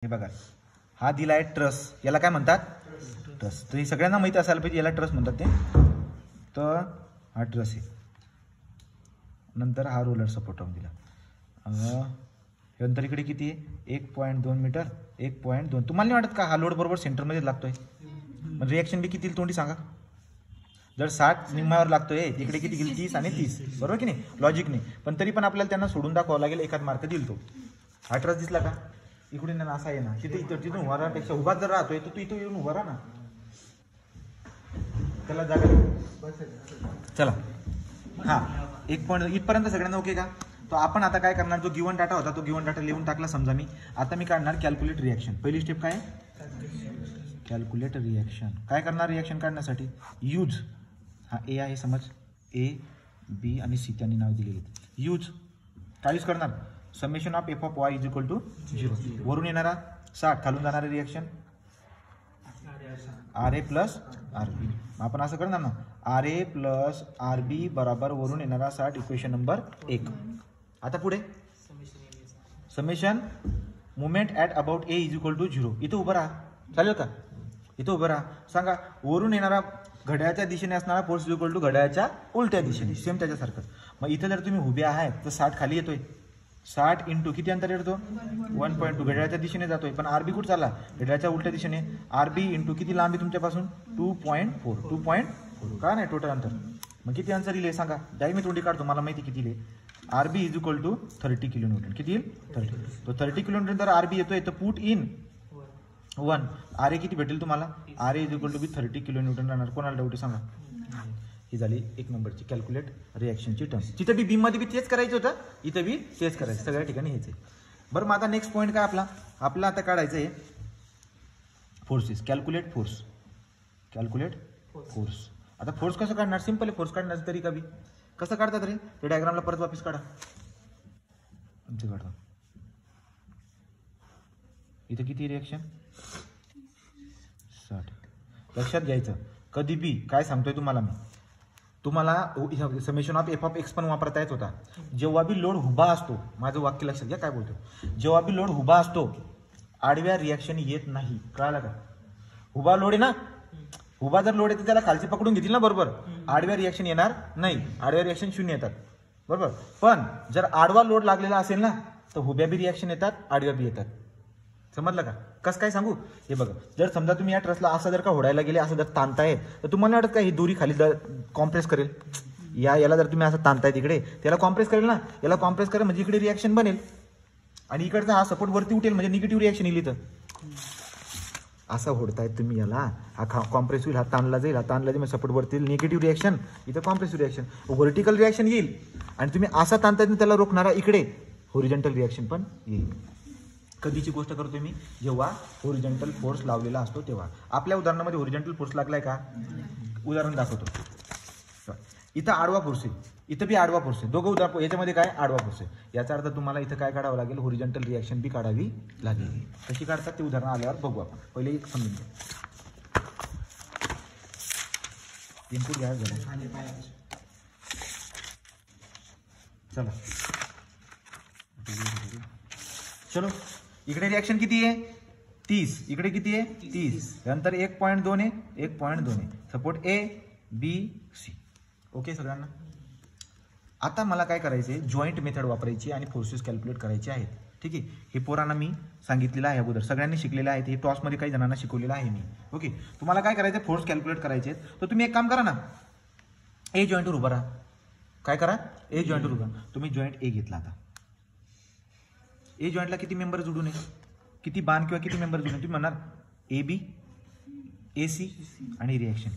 हे बघा, हा दिला आहे ट्रस, याला काय म्हणतात? ट्रस. तर हे सगळ्यांना माहिती असायला पाहिजे, याला ट्रस म्हणतात ते. तर हा ट्रस आहे, नंतर हा रोलर सपोर्ट लावून दिला. नंतर इकडे किती आहे? 1.2 मीटर, 1.2. तुम्हाला नाही वाटत का हा लोड बरोबर सेंटरमध्ये लागतोय? म्हणजे रिॲक्शन बी किती तोंडी सांगा. जर 60 निम्म्यावर लागतोय, इकडे किती गेली? 30 आणि 30, बरोबर की नाही? लॉजिक नाही, पण तरी पण आपल्याला त्यांना सोडून दाखवावं लागेल, एखाद मार्क दिल तो. हा ट्रस दिसला का? इकडून असा आहे ना, तिथून उभा राहण्यापेक्षा उभाच जर राहतोय तर तू इथं येऊन उभा राहा ना, त्याला जागा. चला, हा 1 पॉईंट इथपर्यंत सगळ्यांना ओके का? तो आपण आता काय करणार, जो गिवन डाटा होता तो गिवन डाटा लिहून टाकला समजा मी. आता मी काढणार कॅल्क्युलेट रिॲक्शन. पहिली स्टेप काय? Calculate reaction. काय करणार रिॲक्शन काढण्यासाठी? यूज, हा ए आहे समज, ए बी आणि सी त्यांनी नाव दिलेले. यूज काय यूज करणार? Summation of F of Y is equal to 0. वरून येणारा 60, खालून जाणारे reaction R A plus R B. आपण असं करणार ना, R A plus R B बरोबर वरून येणारा 60, इक्वेशन नंबर 1. आता पुढे summation movement at about A is equal to 0. इथं उभं राहा, चालेल का? इथं उभं राहा. सांगा वरून येणारा घड्याळाच्या दिशेने असणारा फोर्स इज इक्वल टू घड्याळाच्या उलट्या दिशेने, सेम त्याच्यासारखं. मग इथं जर तुम्ही उभे आहेत तर 60 खाली येतोय, 60 इंटू किती अंतर येतो? 1.2. घड्याळाच्या दिशेने जातोय, पण आरबी कुठं चालला? घड्याळाच्या उलट्या दिशेने. आरबी इंटू किती लांबी तुमच्यापासून? 2.4. 2.4 का नाही टोटल अंतर? मग किती अंतर येईल सांगा? त्याही मी तोंडी काढतो, मला माहिती किती येईल. RB is equal to 30 kilometre. किती येईल? 30. तो 30 किलोमीटर जर आरबी येतोय तर पुट इन 1. आर ए किती भेटेल तुम्हाला? R A is equal to B 30 kilometre राहणार. कोणाला डाऊट आहे सांगा? ही झाली 1 नंबरची कॅल्क्युलेट रिॲक्शनची टर्म. तिथं बी बीमध्ये बी तेच करायचं होतं, इथं बी तेच करायचं, सगळ्या ठिकाणी हेच आहे. बरं, मग आता नेक्स्ट पॉईंट काय आपला आता काढायचं आहे forces. Calculate force. Calculate force. आता फोर्स कसं काढणार? सिंपल आहे फोर्स काढण्याचं तरी का बी. कसं काढतात रे? ते डायग्रामला परत वापस काढा. इथे काढता, इथं किती रिॲक्शन? 60. लक्षात घ्यायचं, कधी बी काय सांगतोय तुम्हाला summation of F of x पण वापरता येत होता. जेव्हा बी लोड उभा असतो, माझं वाक्य लक्षात घ्या काय बोलतो, जेव्हा बी लोड उभा असतो आडव्या रिॲक्शन येत नाही. कळालं का? उभा लोड आहे ना, उभा जर लोड येते त्याला खालची पकडून घेतील ना, बरोबर. आडव्या रिॲक्शन येणार नाही, आडव्या रिॲक्शन 0 येतात, बरोबर. पण जर आडवा लोड लागलेला असेल ना तर उभ्या बी रिॲक्शन येतात, आडव्या बी येतात. समजलं का? कसं काय सांगू? हे बघा, जर समजा तुम्ही या ट्रसला असं जर का ओढायला गेले, असं जर ताणताय तर तुम्हाला वाटत का ही दोरी खाली कॉम्प्रेस करेल? याला जर तुम्ही असं ताणताय तिकडे, त्याला कॉम्प्रेस करेल ना, याला कॉम्प्रेस करेल म्हणजे इकडे रिॲक्शन बनेल आणि इकडचा हा सपोर्ट वरती उठेल म्हणजे निगेटिव्ह रिॲक्शन येईल. इथं असं ओढताय तुम्ही याला, हा कॉम्प्रेस होईल, हा ताणला जाईल, हा ताणला जाईल, सपोर्ट वरती निगेटिव्ह रिॲक्शन, इथं कॉम्प्रेसिव्ह रिॲक्शन, व्हर्टिकल रिॲक्शन येईल. आणि तुम्ही असा ताणताय त्याला रोखणारा इकडे होरिझॉन्टल रिॲक्शन पण येईल. कधीची गोष्ट करतोय मी? जेव्हा होरिझॉन्टल फोर्स लावलेला असतो तेव्हा. आपल्या उदाहरणामध्ये होरिझॉन्टल फोर्स लागलाय का? उदाहरण दाखवतो. इथं आडवा फोर्स आहे, इथं बी आडवा फोर्स आहे, दोघं उदाहरण. याच्यामध्ये काय? आडवा फोर्स आहे. याचा अर्थ तुम्हाला इथं काय काढावं लागेल? होरिझॉन्टल रिॲक्शन बी काढावी लागेल. कशी काढतात ते उदाहरण आल्यावर बघू आपण. पहिले एक समजून घ्या. इनपुट घ्या झालं. चला चलो, इकडे रिॲक्शन किती आहे? 30. इकडे किती आहे? 30. नंतर 1.2 आहे, 1.2 आहे. Support A B C. Okay सगळ्यांना? आता मला काय करायचं आहे? जॉईंट मेथड वापरायची आणि फोर्सेस कॅल्क्युलेट करायचे आहेत. ठीक आहे, हे पोरांना मी सांगितलेलं आहे अगोदर, सगळ्यांनी शिकलेलं आहे. हे टॉसमध्ये काही जणांना शिकवलेलं आहे मी. ओके, तुम्हाला काय करायचं? फोर्स कॅल्क्युलेट करायचे आहेत. तर तुम्ही एक काम करा ना, ए जॉईंटवर उभं राहा. काय करा? ए जॉईंटवर उभा. तुम्ही जॉईंट ए घेतला. आता ए जॉईंटला किती मेंबर जोडून आहे? किती बाण किंवा किती मेंबर जोडून? तुम्ही म्हणणार ए बी, ए सी आणि रिॲक्शन.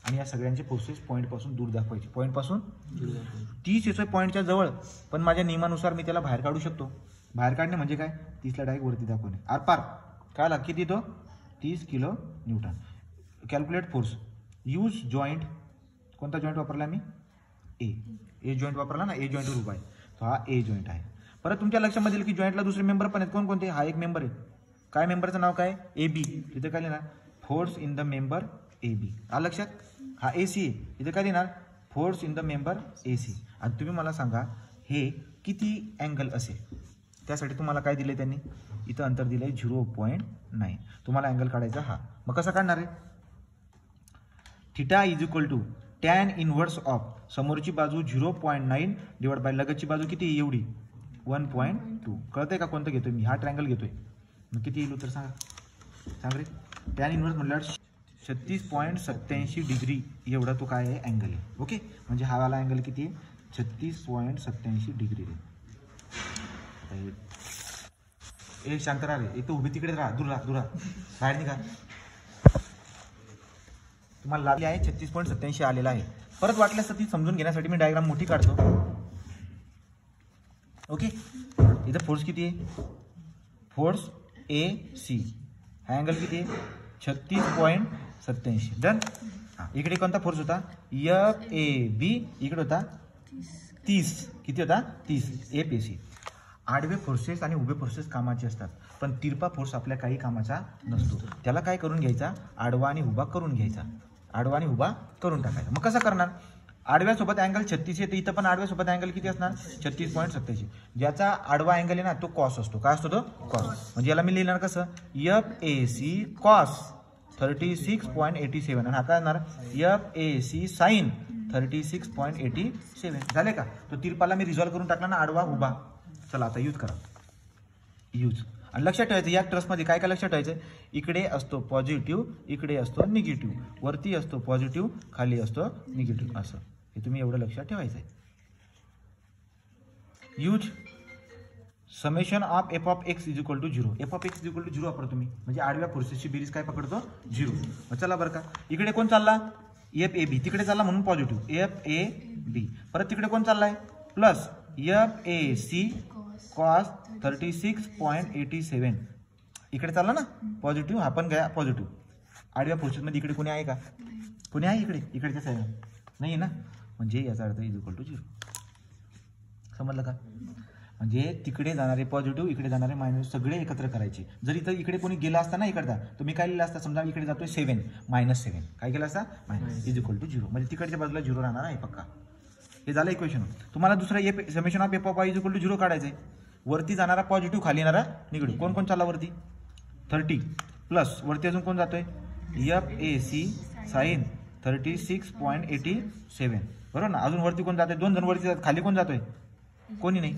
आणि या सगळ्यांचे फोर्सेस पॉईंटपासून दूर दाखवायचे. पॉईंटपासून 30 येतोय पॉईंटच्या जवळ, पण माझ्या नियमानुसार मी त्याला बाहेर काढू शकतो. बाहेर काढणे म्हणजे काय? 30ला डायरेक्ट वरती दाखवणे. आरपार काय लागतं? किती येतो? 30 kilo Newton. Calculate force. Use joint. कोणता जॉईंट वापरला मी? ए जॉईंट वापरला ना, ए जॉईंटवर उभा आहे. तो हा ए जॉईंट आहे. परत तुमच्या लक्षामध्ये येईल की जॉईंटला दुसरे मेंबर पण आहेत. कोणकोणते? हा एक मेंबर आहे. काय मेंबरचं नाव काय? A B. तिथे काय लिहिणार? Force in the member A B. आलं लक्षात? हा ए सी आहे. इथे काय लिहिणार? Force in the member A C. आणि तुम्ही मला सांगा हे किती अँगल असेल? त्यासाठी तुम्हाला काय दिले त्यांनी? इथं अंतर दिलं आहे 0.9. तुम्हाला अँगल काढायचा हा. मग कसं काढणार आहे? Theta is equal to tan inverse of समोरची बाजू 0.9 डिवाइड बाय लगतची बाजू किती एवढी 1.2. कळतंय का कोणतं घेतोय मी? हा ट्रायंगल घेतोय. मग किती येईल उत्तर सांगा, सांग रे. टॅन इनव्हर्स म्हटल्यावर 36.87 डिग्री एवढा तो काय आहे अँगल आहे. ओके, म्हणजे हा वाला अँगल किती आहे 36.87 डिग्री रे. एक शांत राहा रे, एक तर उभी तिकडे राहा, दूर राहा, दूर राहा, बाहेर निघा. तुम्हाला लागली आहे 36.87 आलेला आहे. परत वाटल्यास ती समजून घेण्यासाठी मी डायग्राम मोठी काढतो. ओके, इथं फोर्स किती आहे? फोर्स AC, हा अँगल किती आहे 36.87. डन. इकडे कोणता फोर्स होता? FAB. इकडे होता 30. किती होता? 30. FAC. आडवे फोर्सेस आणि उभे फोर्सेस कामाचे असतात, पण तिरपा फोर्स आपल्या काही कामाचा नसतो. त्याला काय करून घ्यायचा? आडवा आणि उभा करून घ्यायचा. आडवा आणि उभा करून टाकायचा. मग कसं करणार? आडव्यासोबत अँगल 36 येते, इथं पण आडव्यासोबत अँगल किती असणार 36.87. ज्याचा आडवा अँगल आहे ना तो कॉस असतो. काय असतो तो? कॉस. म्हणजे याला मी लिहिणार कसं? FAC cos 36.87. आणि हा काय असणार? FAC sine 36.87. झाले का? तो तिरपाला मी रिझॉल्व्ह करून टाकला ना, आडवा उभा. चला आता यूज करा. यूज. आणि लक्षात ठेवायचं या ट्रसमध्ये काय काय लक्षात ठेवायचं? इकडे असतो पॉझिटिव्ह, इकडे असतो निगेटिव्ह, वरती असतो पॉझिटिव्ह, खाली असतो निगेटिव्ह. असं हे तुम्ही एवढं लक्षात ठेवायचं आहे. Use summation of f(x) is equal to 0. f(x) is equal to 0 वापरा तुम्ही, म्हणजे आडव्या फोर्सेसची बेरीज काय पकडतो? 0. चला बरं का, इकडे कोण चालला? FAB. तिकडे चालला म्हणून पॉझिटिव्ह FAB. परत तिकडे कोण चाललाय? Plus FAC cos 36.87. इकडे चालला ना पॉझिटिव्ह, हा पण गया पॉझिटिव्ह. आडव्या फोर्सेसमध्ये इकडे कोणी आहे का? कोणी आहे इकडे? इकडच्या साईडला नाही ना, म्हणजे याचा अर्थ इज इक्वल टू 0. समजलं का? म्हणजे तिकडे जाणारे पॉझिटिव्ह, इकडे जाणारे मायनस सगळे एकत्र करायचे. जर इथं इकडे कोणी गेला असता ना इकडचा, तुम्ही काय लिहिलं असता? समजा इकडे जातोय 7 -7, काय केलं असता? Minus is equal to 0. म्हणजे तिकडच्या बाजूला 0 राहणार आहे पक्का. हे झालं इक्वेशन. तुम्हाला दुसरं summation of f(y) is equal to 0 काढायचं आहे. वरती जाणारा पॉझिटिव्ह, खाली येणारा निगेटिव्ह. कोण कोण चालला वरती? 30 प्लस वरती अजून कोण जातोय? FAC sine 36.87. बरोबर ना? अजून वरती कोण जातोय? 2 जण वरती जातात. खाली कोण जातोय? कोणी नाही.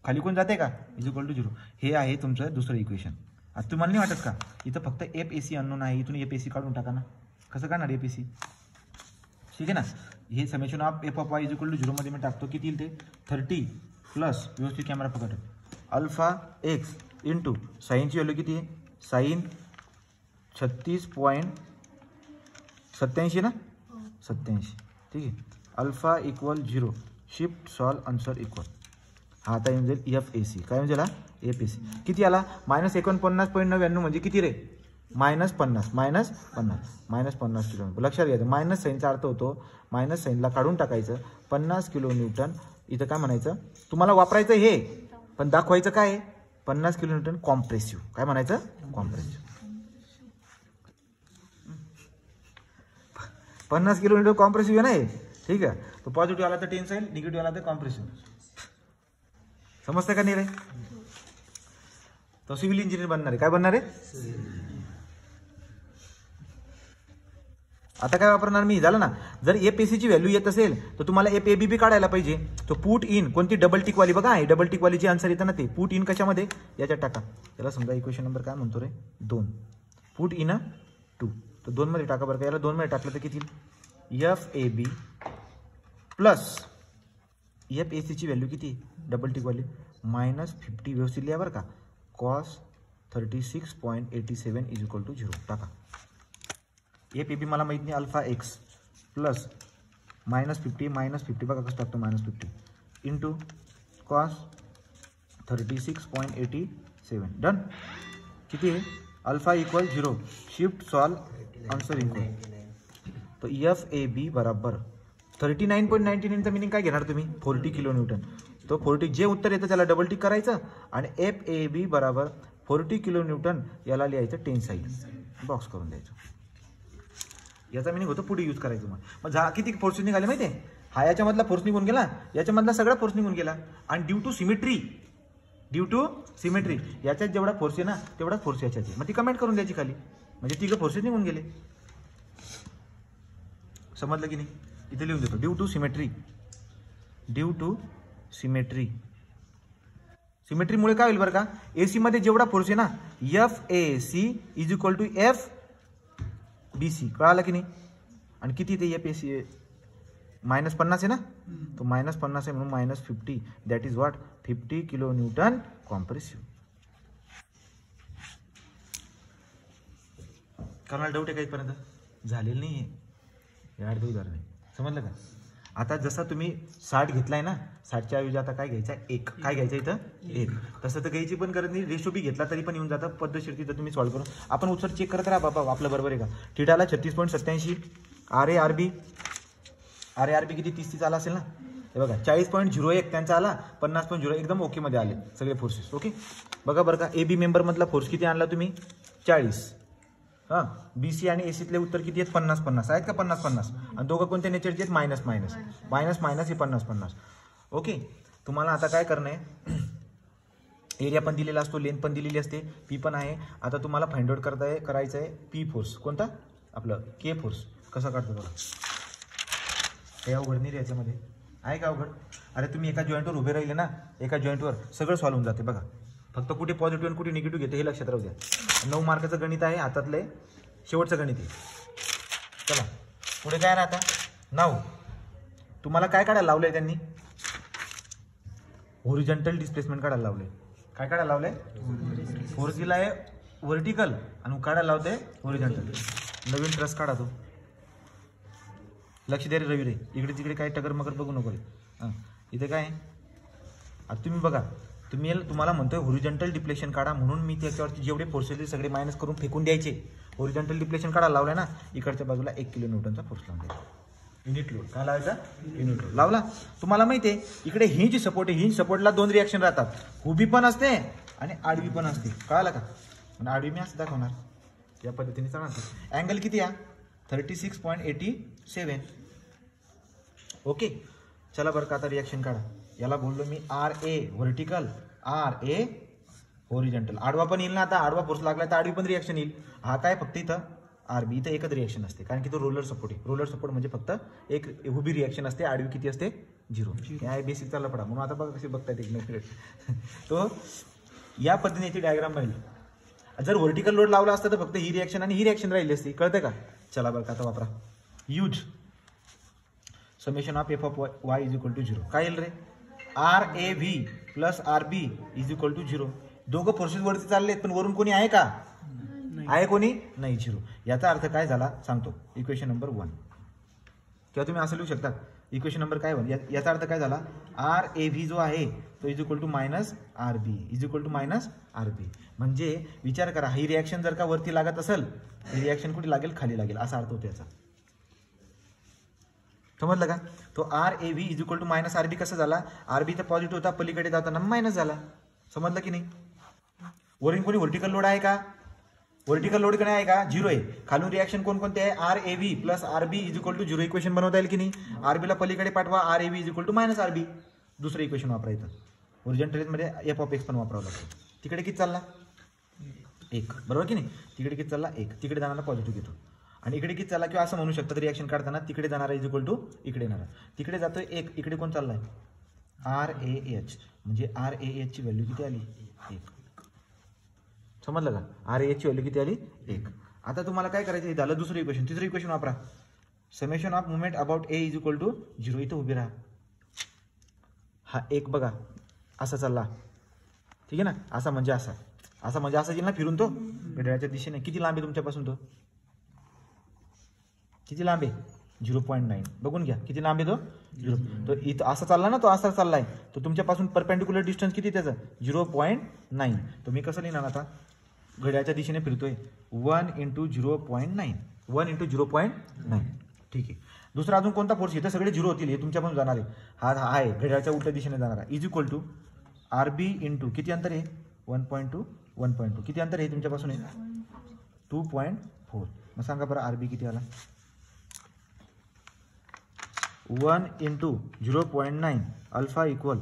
खाली कोण जाते का? Is equal to 0. हे आहे तुमचं दुसरं इक्वेशन. आता तुम्हाला नाही वाटत का इथं फक्त FAC अननोन आहे, इथून FAC काढून टाका ना. कसं काढणार FAC? ठीक आहे ना. हे summation of f(y) is equal to 0 मध्ये मी टाकतो. किती येईल ते? 30 प्लस व्यवस्थित कॅमेरा पकड अल्फा एक्स इंटू साईनची व्हॅल्यू किती आहे? साईन 36.87 ना, 87. ठीक आहे. Alpha equal 0. Shift solve answer equal. हा आता येऊन जाईल FAC. काय म्हणजे FAC किती आला? -49.99 म्हणजे किती रे? -50 किलोमीटर. लक्षात घ्यायचं मायनस साईनचा अर्थ होतो मायनस साईनला काढून टाकायचं. 50 किलो न्यूटन. इथं काय म्हणायचं? तुम्हाला वापरायचं हे, पण दाखवायचं काय? 50 किलो न्यूटन कॉम्प्रेसिव्ह. काय म्हणायचं? कॉम्प्रेसिव्ह. 50 किलो न्यूटन कॉम्प्रेसिव्ह आहे ना हे. ठीक आहे. तो पॉझिटिव्ह आला तर टेन्साईल, निगेटिव्ह आला तर कॉम्प्रेसिव्ह. समजतं का नाही रे? तो सिव्हिल इंजिनियर बनणार आहे. काय बनणार आहे? आता काय वापरणार मी? झालं ना. जर FAC ची व्हॅल्यू येत असेल तर तुम्हाला FAB काढायला पाहिजे. तो पुट इन कोणती? डबल टिक वाली. बघा डबल टिक वाली जी आन्सर येतं ना ते पुट इन कशामध्ये? याच्यात टाका. याला समजा इक्वेशन नंबर काय म्हणतो रे? 2. Put in 2. तर 2 मध्ये टाका बरं का. याला 2 मध्ये टाकलं तर किती? FAB प्लस FAC ची व्हॅल्यू किती? डबल टिक वाली -50. व्यवस्थित लिहा बरं का. कॉस 36.87 इज इक्वल टू 0 टाका. FAB मला माहित नाही. अल्फा एक्स प्लस -50 बघा कसं टाकतो -50 इंटू कॉस 36.87. डन. किती आहे? Alpha equal 0. Shift solve answer equal. तो FAB बराबर 39.99चा मिनिंग काय घेणार तुम्ही? 40 किलो न्यूटन. तो 40 जे उत्तर येतं त्याला डबल टिक करायचं आणि FAB बराबर 40 किलो न्यूटन याला लिहायचं टेन्साईल. बॉक्स करून द्यायचं. याचा मिनिंग होतो पुढे यूज करायचं. मग किती फोर्स निघाले माहिती आहे? हा याच्यामधला फोर्स निघून गेला, याच्यामधला सगळा फोर्स निघून गेला. आणि due to symmetry due to symmetry. याच्यात जेवढा फोर्स आहे ना तेवढाच फोर्स याच्यात आहे. मग ती कमेंट करून द्यायची खाली, म्हणजे तिघं फोर्सेस निघून गेले. समजलं की नाही? इथे लिहून देतो due to symmetry. Due to symmetry. सिमेट्रीमुळे काय होईल बरं का, एसी मध्ये जेवढा फोर्स आहे ना FAC is equal to FBC. कळालं की नाही? आणि किती ते FAC -50 आहे ना, तो -50 आहे म्हणून -50. That is what 50 kilo Newton compressive. कोणाला डाऊट आहे का इथपर्यंत? झालेलं नाही हे अर्धे उदाहरण आहे. समजलं का? आता जसं तुम्ही 60 घेतलाय ना, 60च्या ऐवजी आता काय घ्यायचं आहे 1. काय घ्यायचं इथं 1. तसं तर घ्यायची पण गरज नाही, रेशो बी घेतला तरी पण येऊन जातं. पद्धतशीर तिथं तुम्ही सॉल्व्ह करून आपण उत्तर चेक करत राहा बाबा आपलं बरोबर आहे का. थीटाला 36.87. RA किती 30 आला असेल ना. हे बघा 40.01 त्यांचा आला, 50.01 एकदम ओके मध्ये आले सगळे फोर्सेस. ओके बघा बरं का, AB मेंबर मधला फोर्स किती आणला तुम्ही 40. हां BC आणि ACतले उत्तर किती आहेत 50 आहेत का 50. आणि दोघं कोणत्या नेचरचे आहेत मायनस हे 50. ओके तुम्हाला आता काय करणं आहे, एरिया पण दिलेला असतो, लेंथ पण दिलेली असते, पी पण आहे. आता तुम्हाला फाइंड आउट करायचं आहे पी फोर्स. कोणता? आपलं के फोर्स. कसा काढतो बघा. हे अवघड नाही याच्यामध्ये आहे का अवघड? अरे तुम्ही एका जॉईंटवर उभे राहिले ना, एका जॉईंटवर सगळं सॉल्व्ह होऊन जाते बघा. फक्त कुठे पॉझिटिव्ह आणि कुठे निगेटिव्ह घेते हे लक्षात राहू द्या. 9 मार्काचं गणित आहे, हातातले शेवटचं गणित आहे. चला पुढे काय ना आता नाव तुम्हाला काय काढायला लावलंय त्यांनी? हॉरिझॉन्टल डिस्प्लेसमेंट काढायला लावलंय. काय काढायला लावलंय? फोर्स दिला आहे व्हर्टिकल आणि काढायला लावते हॉरिझॉन्टल. नवीन ट्रस काढा तो. लक्ष द्या रे रवी रे, इकडे तिकडे काय टगर मगर बघू नको रे. हां इथे काय आता तुम्ही बघा, तुम्हाला म्हणतोय हॉरिझॉन्टल डिप्लेशन काढा, म्हणून मी त्याच्यावरती जेवढे फोर्सेस सगळे मायनस करून फेकून द्यायचे. हॉरिझॉन्टल डिप्लेशन काढायला लावलाय ना, इकडच्या बाजूला 1 किलो न्यूटनचा फोर्स लावून द्यायचा. युनिट लोड काय लावायचा? युनिट लोड लावला. तुम्हाला माहिती आहे इकडे हिंज सपोर्ट आहे, हिंज सपोर्टला 2 रिॲक्शन राहतात, उभी पण असते आणि आडवी पण असते. कळालं का? आणि आडवी मी असं दाखवणार या पद्धतीने चालणार. अँगल किती आहे? 36.87. ओके चला बरं का, आता रिॲक्शन काढा. याला बोललो मी RA व्हर्टिकल, RA हॉरिझॉन्टल. आडवा पण येईल ना, आता आडवा फोर्स लागला तर आडवी पण रिॲक्शन येईल. हा काय फक्त इथं RB इथं एकच रिॲक्शन असते, कारण की तो रोलर सपोर्ट आहे. रोलर सपोर्ट म्हणजे फक्त एक उभी रिॲक्शन असते, आडवी किती असते 0. काय बेसिक चालला पडा, म्हणून आता बघा कसे बघतायत एक तो या पद्धतीने डायग्राम राहील. जर व्हर्टिकल लोड लावला असता तर फक्त ही रिॲक्शन आणि ही रिॲक्शन राहिली असती. कळतं का? चला बरं का आता वापरा. Use summation of F of Y is equal to 0. काय येईल रे? RAV plus RB is equal to 0. दोघं फोर्सेस वरती चाललेत, पण वरून कोणी आहे का? आहे कोणी? नाही, 0. याचा अर्थ काय झाला सांगतो. इक्वेशन नंबर 1 किंवा तुम्ही असं लिहू शकता इक्वेशन नंबर काय 1. याचा अर्थ काय झाला? RAV जो आहे तो is equal to minus RB is equal to minus RB. म्हणजे विचार करा, ही रिॲक्शन जर का वरती लागत असेल, ही रिॲक्शन कुठे लागेल? खाली लागेल, असा अर्थ होतो याचा. समजलं का? तो RAV is equal to minus RB कसा झाला? RB तर पॉझिटिव्ह होता, पलीकडे जाताना मायनस झाला. समजलं की नाही? वरून कोणी व्हर्टिकल लोड आहे का? व्हर्टिकल लोड कडे आहे का? 0 आहे. खालून रिॲक्शन कोणकोणते आहे? RAV plus RB is equal to 0. Equation बनवता येईल की नाही? RB ला पलीकडे पाठवा, RAV is equal to minus RB. दुसरं इक्वेशन वापरायचं. हॉरिझॉन्टल मध्ये F ऑफ X पण वापरावं लागतं. तिकडे किती चालला? 1. बरोबर की नाही? तिकडे किती चालला? 1. तिकडे जाणारा पॉझिटिव्ह घेतो. आणि इकडे किती चालला? किंवा असं म्हणू शकतात रिॲक्शन काढताना तिकडे जाणारा इज इक्वल टू इकडे येणारा. तिकडे जातोय 1, इकडे कोण चाललाय? RAH. म्हणजे RAH ची व्हॅल्यू किती आली? 1. समजलं का? RAH ची व्हॅल्यू किती आली? 1. आता तुम्हाला काय करायचं? झालं दुसरं इक्वेशन. तिसरं इक्वेशन वापरा. Summation of movement about A is equal to 0. इथं उभी राहा. हा 1 बघा असा चालला, ठीक आहे ना? असा म्हणजे असा, असा म्हणजे असा येईल ना फिरून तो घड्याळाच्या दिशेने. किती लांब आहे तुमच्यापासून तो? किती लांब आहे? 0.9. बघून घ्या किती लांब आहे तो. 0. तो इथं असा चालला ना, तो असा चाललाय, तो तुमच्यापासून परपेंडिक्युलर डिस्टन्स किती त्याचं? 0.9. तो मी कसं लिहिणार आता? घड्याळाच्या दिशेने फिरतोय 1 × 0.9. 1 × 0.9. ठीक आहे. दुसरा अजून कोणता फोर्स? इथं सगळे 0 होतील, हे तुमच्यापासून जाणार आहे. हा आहे घड्याळाच्या उलट्या दिशेने जाणारा. इज इक्वल टू RB × किती अंतर आहे? 1.2. 1.2 किती अंतर आहे तुमच्यापासून? आहे 2.4. मग सांगा बरं RB किती आला? 1 × 0.9 alpha equal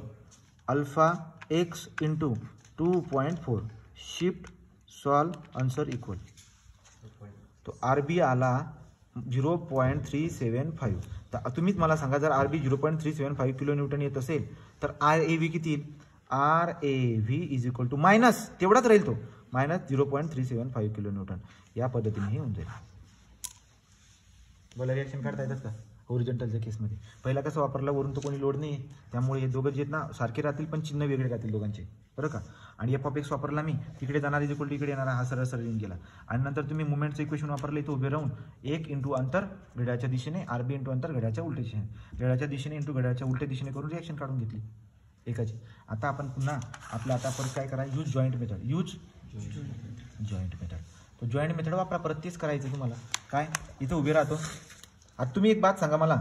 alpha x × 2.4 shift solve answer equal. तो RB आला 0.375. तर तुम्हीच मला सांगा, जर RB 0.375 किलो न्यूटन येत असेल तर RAV किती येईल? RAV is equal to minus तेवढाच राहील तो, मायनस 0.375 किलो न्यूटन. या पद्धतीने हे होऊन जाईल. बोला रिॲक्शन काढता येतात का ओरिजिनलच्या केसमध्ये? पहिला कसं वापरला, वरून तर कोणी लोड नाही, त्यामुळे हे दोघं जे आहेत ना सारखे राहतील पण चिन्ह वेगळे राहतील दोघांचे, बरं का. आणि f(x) वापरला मी, तिकडे जाणार इज इक्वल टू इकडे येणारा हा सरळ सरळ येऊन गेला. आणि नंतर तुम्ही मुवमेंटचं इक्वेशन वापरले, तो उभे राहून 1 इंटू अंतर घड्याळाच्या दिशेने, RB इंटू अंतर घड्याळाच्या उलट्या दिशेने, घड्याळाच्या दिशेने इंटू घड्याळाच्या उलट्या दिशेने करून रिॲक्शन काढून घेतली एकाची. आता आपण पुन्हा आपलं आता परत काय करा, use joint method. Use joint method. तो जॉईंट मेथड वापरा, परत तेच करायचं तुम्हाला. काय इथं उभे राहतो. आता तुम्ही एक बात सांगा मला,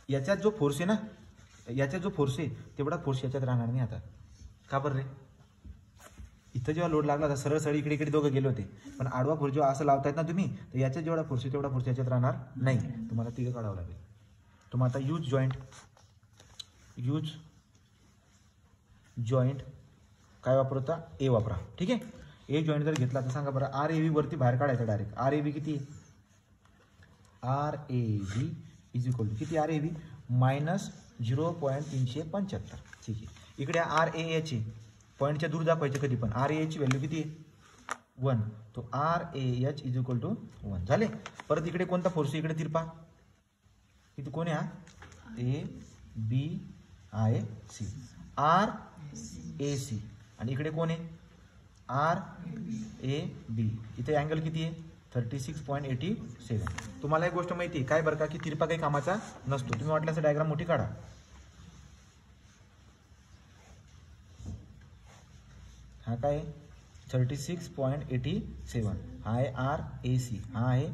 याच्यात जो फोर्स आहे ना, याच्यात जो फोर्स आहे तेवढा फोर्स याच्यात राहणार नाही. आता का बरं रे? इथं जेव्हा लोड लागला तर सरळ सरळ इकडे इकडे दोघं गेले होते, पण आडवा फोर्स जेव्हा असं लावतायत ना तुम्ही, तर याच्यात जेवढा फोर्स आहे तेवढा फोर्स याच्यात राहणार नाही. तुम्हाला तिघं काढावं लागेल. तुम्हाला आता यूज जॉईंट काय वापरता? ए वापरा. ठीक आहे. ए जॉईंट जर घेतला तर सांगा बरं, RAV वरती बाहेर काढायचं डायरेक्ट. RAV किती आहे? RAV इज इक्वल टू किती? RAV minus 0.375. ठीक आहे. इकडे RAH पॉईंटच्या दूर दाखवायचे कधी पण. RAH ची व्हॅल्यू किती आहे? 1. तो RAH इज इक्वल टू 1 झाले. परत इकडे कोणता फोर्स आहे? इकडे तिरपा. इथे कोण आहे? ABIC RAC. आणि इकडे कोण आहे? RAB. इथे अँगल किती आहे? 36.87. तुम्हाला एक गोष्ट माहिती आहे काय बरं का, की तिरपा काही कामाचा नसतो. तुम्ही वाटल्यास डायग्राम मोठी काढा. हा काय 36.87. हा आहे RAC. हा आहे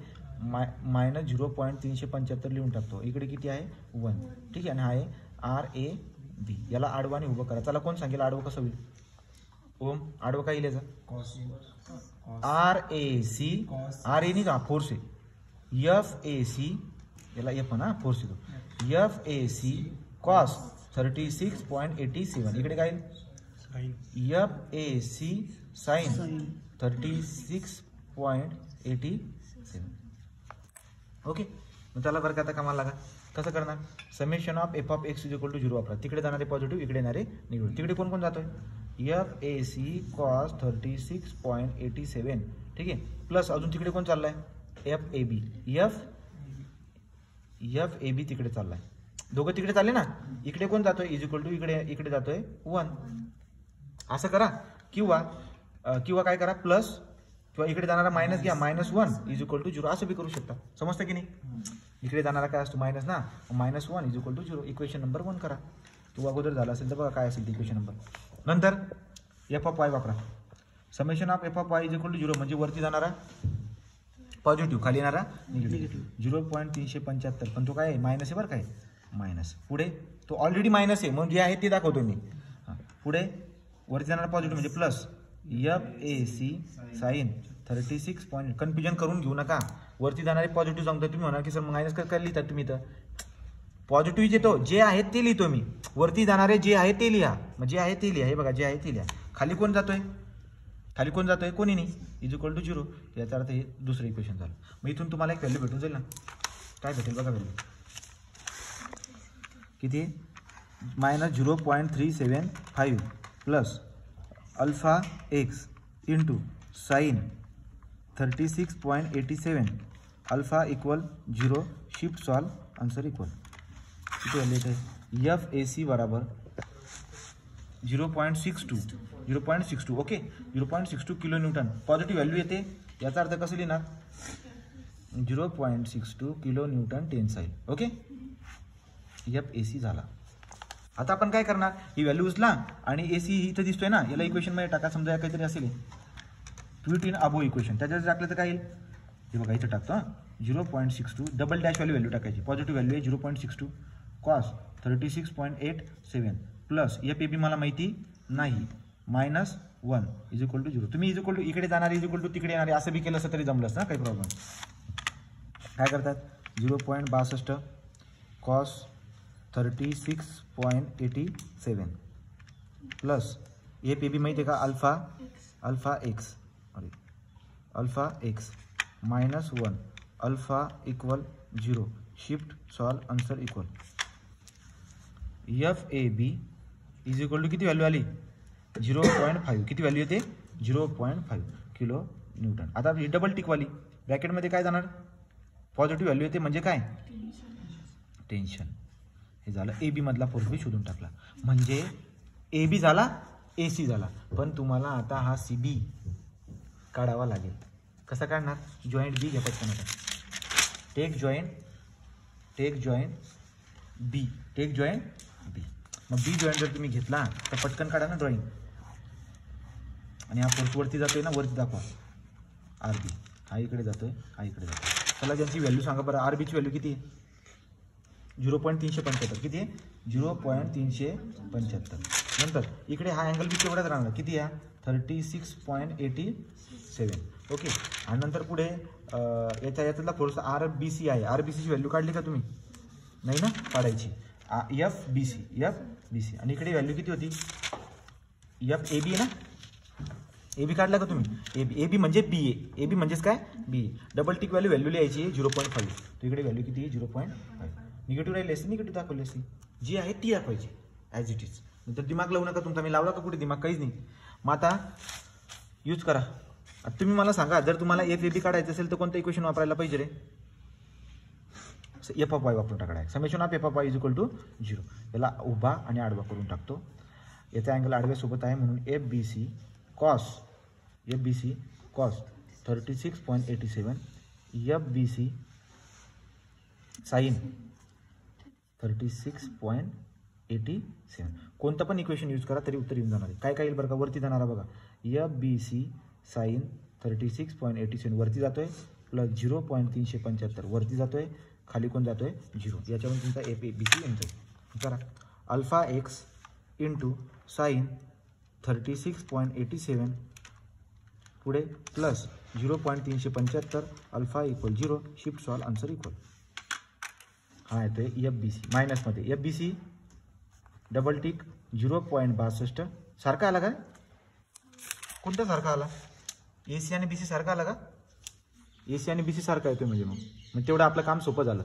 मायनस 0.375 लिहून टाकतो. इकडे किती आहे? 1. ठीक आहे. आणि हा आहे RAB. याला आडवा आणि उभं करा. चला कोण सांगेल आडवं कसं होईल? ओम आडवं काय लिहायचं? RAC. RA नाही का फोर्स आहे. FAC याला F ना फोर्स येतो. FAC cos 36.87. इकडे काय? FAC sine 36.87. ओके. मग त्याला बरं का आता कामाला लागा. कसं करणार? Summation of f(x) is equal to 0 वापरा. तिकडे जाणारे पॉझिटिव्ह, इकडे येणारे निगेटिव्ह. तिकडे कोण कोण जातोय? FAC cos 36.87. ठीक आहे. प्लस अजून तिकडे कोण चाललाय? FAB. FAB तिकडे चाललाय. दोघं तिकडे चालले ना. इकडे कोण जातोय? इज इक्वल टू इकडे जातोय 1. असं करा. किंवा काय करा, प्लस किंवा इकडे जाणारा मायनस घ्या. -1 इज इक्वल टू 0 असं बी करू शकता. समजतं की नाही? इकडे जाणारा काय असतो? मायनस ना. -1 is equal to 0. Equation number 1 करा. तो अगोदर झाला असेल तर बघा काय असेल इक्वेशन नंबर. नंतर f(y) वापरा. Summation of f(y) is equal to 0 म्हणजे वरती जाणारा पॉझिटिव्ह, खाली येणारा निगेटिव्ह. 0.375. पण तो काय आहे? मायनस आहे बरं काय? मायनस. पुढे तो ऑलरेडी मायनस आहे म्हणून जे आहे ते दाखवतो मी. पुढे वरती जाणारा पॉझिटिव्ह म्हणजे प्लस FAC साइन 36. कन्फ्युजन करून घेऊ नका. वरती जाणारे पॉझिटिव्ह सांगतो, तुम्ही म्हणा की सर मायनस काय लिहितात तुम्ही? तर पॉझिटिव्ह येतो, जे आहे ते लिहितो मी. वरती जाणारे जे आहे ते लिहा. मग जे आहे ते लिहा. हे बघा जे आहे ते लिहा. खाली कोण जातोय? कोणी नाही. Is equal to 0. याचा अर्थ हे दुसरं इक्वेशन झालं. मग इथून तुम्हाला एक व्हॅल्यू भेटून जाईल ना. काय भेटेल बघा व्हॅल्यू किती? -0.375 plus alpha x into sine 36.87. Alpha equal 0. Shift solve answer equal किती व्हॅल्यू येते? FAC बराबर 0.62. Okay. 0.62 kilo Newton positive value येते. याचा अर्थ कसं लिहिणार? 0.62 kilo Newton tensile. Okay. FAC झाला. आता आपण काय करणार? ही व्हॅल्यू उचला आणि AC इथं दिसतोय ना, याला इक्वेशन मध्ये टाका. समजा काहीतरी असेल ट्विट इन अबो इक्वेशन, त्याच्यात टाकलं तर काय येईल? हे बघा इथं टाकतो. 0.62 डबल डॅश व्हॅल्यू टाकायची. पॉझिटिव्ह व्हॅल्यू आहे 0.62 कॉस 36.87 प्लस FAB मला माहिती नाही -1 इज इक्वल टू 0. तुम्ही इज इक्वल टू इकडे जाणारे इज इक्वल टू तिकडे येणारे असं बी केलं असं तरी जमलंच ना, काही प्रॉब्लेम. काय करतात? 0.62 cos 36.87 plus F A B माहिती आहे का, alpha x -1 alpha equal 0 shift solve answer equal F A B is equal to किती व्हॅल्यू आली 0.5 किती व्हॅल्यू येते 0.5 किलो न्यूटन. आता ही डबल टिकवाली ब्रॅकेटमध्ये काय जाणार पॉझिटिव्ह व्हॅल्यू येते म्हणजे काय टेन्शन. हे झालं ए बी मधला फोर्स बी शोधून टाकला म्हणजे ए बी झाला ए सी झाला. पण तुम्हाला आता हा सी बी काढावा लागेल. कसा काढणार जॉईंट बी घ्या पटकन. आता टेक जॉईंट बी मग बी जॉईंट जर तुम्ही घेतला तर पटकन काढा ना ड्रॉईंग. आणि हा फोर्स वरती जातोय ना वरती दाखवा आर बी हा इकडे जातोय हा इकडे जातोय. चला ज्यांची व्हॅल्यू सांगा बरं. आर बीची व्हॅल्यू किती आहे 0.375 किती आहे 0.375. नंतर इकडे हा अँगल बी केवढाच राहणार किती आहे 36.87 ओके. आणि नंतर पुढे याच्यातला फोर्स आर बी सी आहे. आर बी सीची व्हॅल्यू काढली का तुम्ही नाही ना काढायची. एफ बी सी आणि इकडे व्हॅल्यू किती होती एफ ए बी ना ए बी काढला का तुम्ही ए बी म्हणजे बी ए बी म्हणजेच काय बी डबल टिक व्हॅल्यू आहे 0.5. तर इकडे व्हॅल्यू किती आहे 0.5. निगेटिव्ह राहिली असते निगेटिव्ह दाखवली असते जी आहे ती दाखवायची ॲज इट इज. नंतर दिमाग लावू नका तुमचा. मी लावला का कुठे दिमाग काहीच नाही. मग आता यूज करा. आता तुम्ही मला सांगा जर तुम्हाला एफ ए बी काढायचं असेल तर कोणतं इक्वेशन वापरायला पाहिजे रे एफ ऑफ वाय वापरून टाकायचं. Summation of F of Y is equal to 0. याला उभा आणि आडवा करून टाकतो. याचा अँगल आडव्यासोबत आहे म्हणून F B C cos 36.87 F B C sine 36.87. कोणतं पण इक्वेशन यूज करा तरी उत्तर येऊन जाणार आहे. काय येईल बरं का वरती जाणार बघा एफ बी सी साइन 36.87 वरती जातोय प्लस 0.375 वरती जातोय खाली कोण जातोय 0. याच्यावरून तुमचा एफ ए बी सी येऊन जाईल. करा अल्फा एक्स इंटू साइन 36.87 पुढे plus 0.375 alpha equal 0 shift solve answer equal. हा येतोय एफ बी सी मायनसमध्ये F B C double tick 0.62 सारखा आला काय कोणता सारखा आला ए सी आणि बी सी सारखा आला का ए सी आणि बी सी सारखा येतोय म्हणजे मग तेवढं आपलं काम सोपं झालं.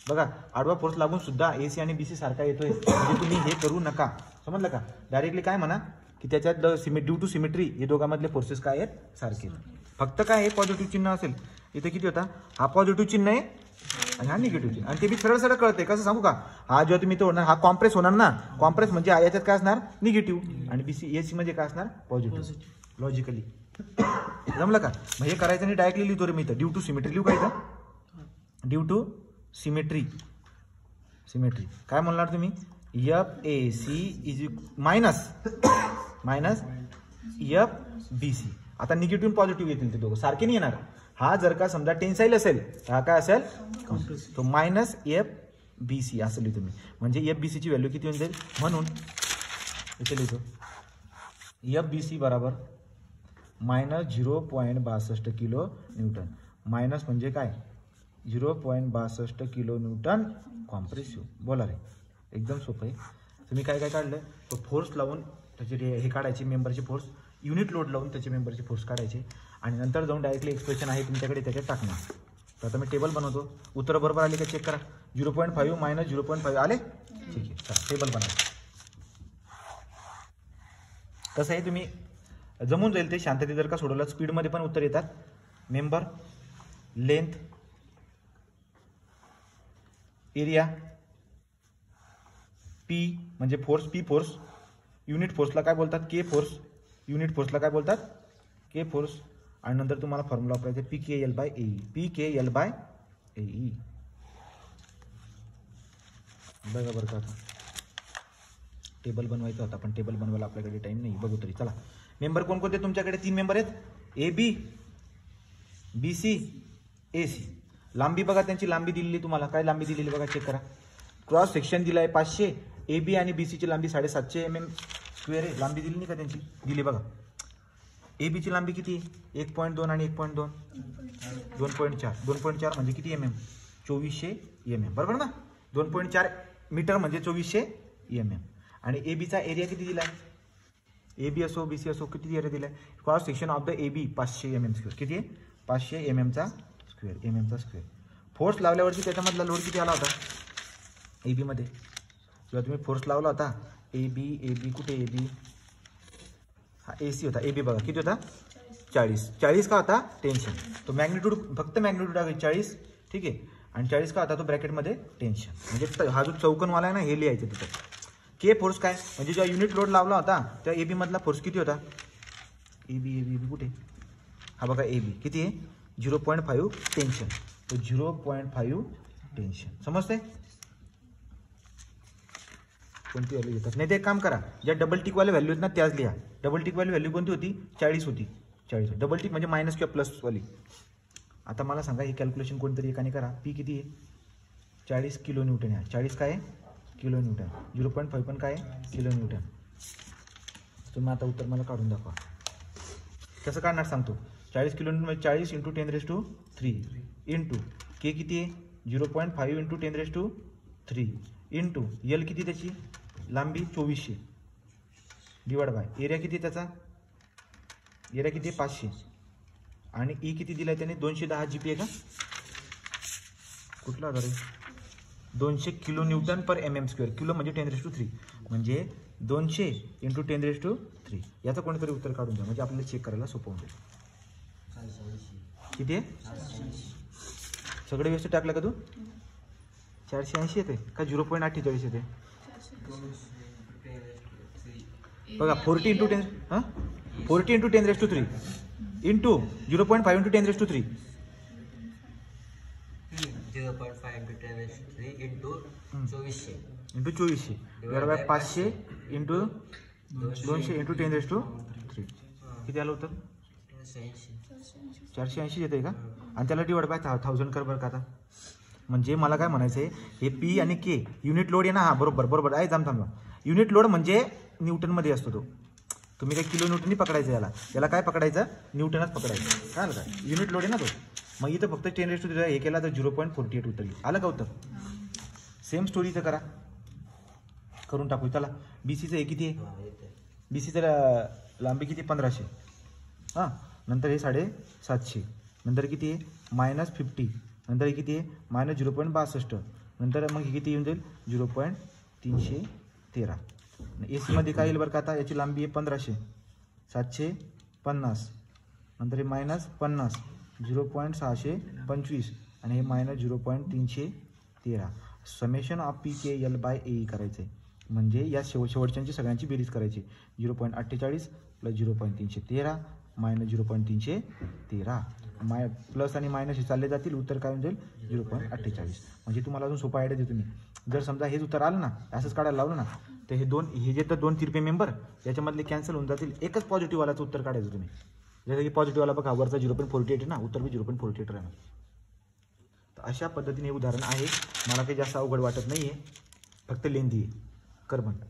बघा आडवा फोर्स लागून सुद्धा ए सी आणि बी सी सारखा येतोय म्हणजे तुम्ही हे करू नका समजलं का. डायरेक्टली काय म्हणा की त्याच्यात ड्यू टू सिमेट्री हे दोघांमधले फोर्सेस काय आहेत सारखे. फक्त काय हे पॉझिटिव्ह चिन्ह असेल इथे किती होता हा पॉझिटिव्ह चिन्ह आहे आणि हा निगेटिव्ह चिन्ह आणि ते बी सरळ सरळ कळते. कसं सांगू का हा जेव्हा तुम्ही तो होणार हा कॉम्प्रेस होणार ना कॉम्प्रेस म्हणजे याच्यात काय असणार निगेटिव्ह आणि बी सी ए सी म्हणजे काय असणार पॉझिटिव्ह. लॉजिकली जमलं का. मग हे करायचं आणि डायरेक्टली लिहितो रे मी इथं ड्यू टू सिमेट्री लिहू का इथं ड्यू टू सिमेट्री काय म्हणणार तुम्ही F A C is minus F B C. आता निगेटिव्ह पॉझिटिव्ह येतील ते दोघं सारखे नाही येणार. हा जर का समजा टेन्साईल असेल हा काय असेल तो मायनस एफ बी सी असं लिहितो मी म्हणजे एफ बी सीची व्हॅल्यू किती होऊन जाईल म्हणून इथे लिहितो एफ बी सी बराबर -0.62 किलो न्यूटन. मायनस म्हणजे काय 0.62 किलो न्यूटन कॉम्प्रेसिव्ह. बोला रे एकदम सोपं आहे. तुम्ही काय काढलं तो फोर्स लावून त्याचे हे काढायचे मेंबरचे फोर्स युनिट लोड लावून त्याचे मेंबरचे फोर्स काढायचे आणि नंतर जाऊन डायरेक्टली एक्सप्रेशन आहे तुमच्याकडे त्याच्यात टाकणार. तर आता मी टेबल बनवतो उत्तर बरोबर आले का चेक करा. 0.5 मायनस 0.5 आले ठीक आहे. चला टेबल बनवा. कसं आहे तुम्ही जमून जाईल ते शांततेत जर का सोडवलं स्पीडमध्ये पण उत्तर येतात. मेंबर लेंथ एरिया पी म्हणजे फोर्स पी फोर्स युनिट फोर्सला काय बोलतात के फोर्स युनिट फोर्सला काय बोलतात के फोर्स आणि नंतर तुम्हाला फॉर्म्युला वापरायचा P K L by A P K L by A बघा बरं का. आता टेबल बनवायचं होता पण टेबल बनवायला आपल्याकडे टाइम नाही बघू तरी चला. मेंबर कोणकोणते तुमच्याकडे 3 मेंबर आहेत A B B C A C. लांबी बघा त्यांची लांबी दिलेली तुम्हाला काय लांबी दिलेली बघा चेक करा. क्रॉस सेक्शन दिला आहे 500 ए बी आणि बी सीची लांबी 750 mm स्क्वेअर आहे. लांबी दिली नाही का त्यांची दिली बघा. ए बीची लांबी किती 1.2 आणि 1.2 2.4 म्हणजे किती mm 2400 mm बरोबर ना. 2.4 मीटर म्हणजे 2400 mm आणि ए बीचा एरिया किती दिला ए बी असो बी सी असो किती एरिया दिलाय cross section of the A B 500 mm square किती आहे 500 mm चा स्क्वेअर फोर्स लावल्यावरती त्याच्यामधला लोड किती आला होता ए बी मध्ये जेव्हा तुम्ही फोर्स लावला होता ए बी कुठे ए बी हा ए सी होता ए बी बघा किती होता 40 का होता टेन्शन तो मॅग्निट्यूड फक्त मॅग्निट्यूड आहे 40 ठीक आहे आणि 40 का होता तो ब्रॅकेटमध्ये टेन्शन म्हणजे हा जो चौकोनवाला आहे ना हे लिहायचं तिथं के फोर्स काय म्हणजे जेव्हा युनिट लोड लावला होता तेव्हा ए बी मधला फोर्स किती होता ए बी कुठे हा बघा ए बी किती आहे 0.5 टेन्शन तो 0.5 टेन्शन समजते कोणती व्हॅल्यू घेतात नाही ते एक काम करा ज्या डबल टिकवाल्या व्हॅल्यू आहेत ना त्याच लिहा डबल टिकवाली व्हॅल्यू कोणती होती 40 होती 40 डबल टिक म्हणजे मायनस किंवा प्लसवाली आता मला सांगा हे कॅल्क्युलेशन कोणतरी एकाने करा पी किती आहे 40 किलो न्यूटन आहे 40 काय आहे किलो न्यूटन 0.5 पण काय आहे किलो न्यूटन तुम्ही आता उत्तर मला काढून दाखवा कसं काढणार सांगतो 40 किलो न्यूटन म्हणजे 40 × 10⁻³ इंटू के किती आहे 0.5 × 10⁻³ इंटू यल किती त्याची लांबी 2400 डिवाइड बाय एरिया किती त्याचा एरिया किती 500 आणि ई किती दिलाय त्याने 210 GPa आहे का कुठला आधार आहे 200 किलो न्यूटन पर mm स्क्वेअर किलो म्हणजे 10⁻³ म्हणजे 200 × 10⁻³ याचं कोणीतरी उत्तर काढून द्या म्हणजे आपल्याला चेक करायला सोपं होईल किती आहे सगळे व्यवस्थित टाकलं का तू 480 येते का 0.48 येते बघा 40 × 10 हां 40 × 10⁻³ into 0.5 × 10⁻³ 0.5 × 10⁻³ into 2400 into 2400 divide by 500 into 200 into 10⁻³ किती आलं होतं 480 येते का आणि त्याला डिवाइड बाय 1000 कर बरं का आता म्हणजे मला काय म्हणायचं आहे हे पी आणि के युनिट लोड आहे ना हा बरोबर आहे थांबा युनिट लोड म्हणजे न्यूटनमध्ये असतो तो तुम्ही काय किलो न्यूटननी पकडायचं याला काय पकडायचं न्यूटनच पकडायचं काय आलं काय युनिट लोड आहे ना तो मग इथं फक्त 10⁻³ हे केला तर 0.48 उत्तर आलं का उत्तर सेम स्टोरी इथं करा करून टाकू त्याला बीसीचं हे किती आहे बीसीचं लांबी किती 1500 हां नंतर हे 750 नंतर किती आहे -50 नंतर हे किती आहे -0.62 नंतर मग हे किती येऊन जाईल 0.313 ए सीमध्ये काय येईल बरं का आता याची लांबी आहे 1500 750 नंतर हे -50 0.625 आणि हे -0.313 summation of P K L by A करायचं आहे म्हणजे या शेवटच्यांची सगळ्यांची बेरीज करायची 0.48 + 0.313 -0.313 प्लस आणि मायनस हे चालले जातील उत्तर काय होऊन जाईल 0.48 म्हणजे तुम्हाला अजून सोपा आयडिया देतो मी जर समजा हेच उत्तर आलं ना असंच काढायला लावलं ना तर हे जे तर 2 तिरपे मेंबर याच्यामधले कॅन्सल होऊन जातील एकच पॉझिटिव्हवालाचं उत्तर काढायचं तुम्ही जसं की पॉझिटिव्हवाला बघा वरचा 0.48 आहे ना उत्तर बी 0.48 राहणार तर अशा पद्धतीने हे उदाहरण आहे मला काही जास्त अवघड वाटत नाही आहे फक्त लेंदी आहे कर बंद